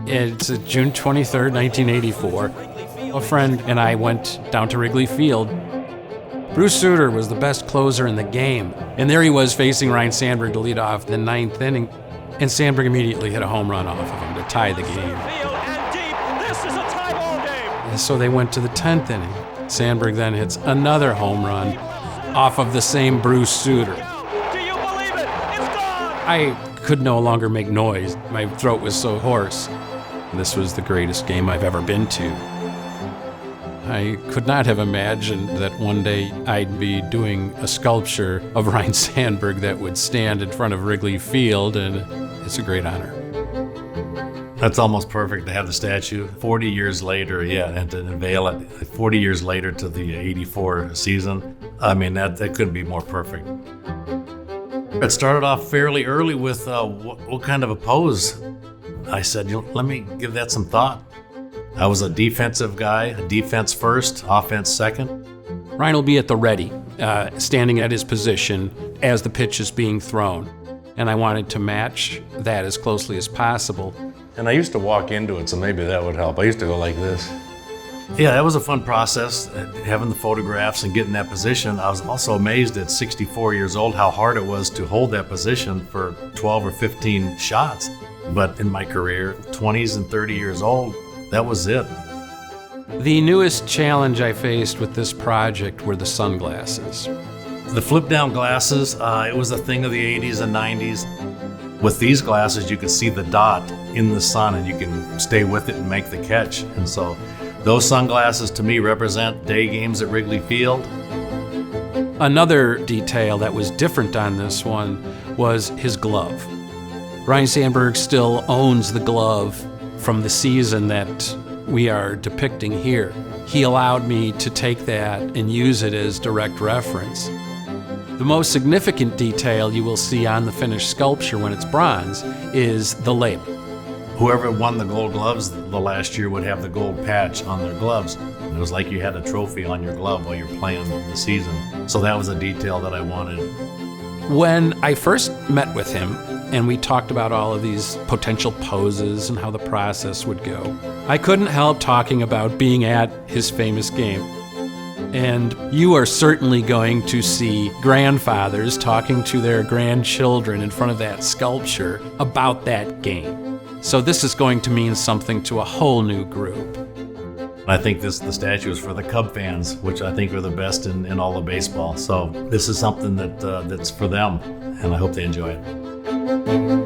It's June 23rd, 1984. A friend and I went down to Wrigley Field. Bruce Sutter was the best closer in the game, and there he was facing Ryne Sandberg to lead off the ninth inning, and Sandberg immediately hit a home run off of him to tie the game. And so they went to the 10th inning. Sandberg then hits another home run off of the same Bruce Sutter. Do you believe it? It's gone! I could no longer make noise. My throat was so hoarse. This was the greatest game I've ever been to. I could not have imagined that one day I'd be doing a sculpture of Ryne Sandberg that would stand in front of Wrigley Field, and it's a great honor. That's almost perfect to have the statue 40 years later, and to unveil it 40 years later to the 84 season. I mean, that couldn't be more perfect. It started off fairly early with what kind of a pose. I said, let me give that some thought. I was a defensive guy, defense first, offense second. Ryne will be at the ready, standing at his position as the pitch is being thrown. And I wanted to match that as closely as possible. And I used to walk into it, so maybe that would help. I used to go like this. Yeah, that was a fun process, having the photographs and getting that position. I was also amazed at 64 years old how hard it was to hold that position for 12 or 15 shots. But in my career, 20s and 30 years old, that was it. The newest challenge I faced with this project were the sunglasses. The flip-down glasses, it was a thing of the 80s and 90s. With these glasses, you can see the dot in the sun and you can stay with it and make the catch. And so those sunglasses to me represent day games at Wrigley Field. Another detail that was different on this one was his glove. Ryne Sandberg still owns the glove from the season that we are depicting here. He allowed me to take that and use it as direct reference. The most significant detail you will see on the finished sculpture when it's bronze is the label. Whoever won the gold gloves the last year would have the gold patch on their gloves. And it was like you had a trophy on your glove while you're playing the season. So that was a detail that I wanted. When I first met with him and we talked about all of these potential poses and how the process would go, I couldn't help talking about being at his famous game. And you are certainly going to see grandfathers talking to their grandchildren in front of that sculpture about that game. So this is going to mean something to a whole new group. I think the statue is for the Cub fans, which I think are the best in all of baseball. So this is something that's for them, and I hope they enjoy it.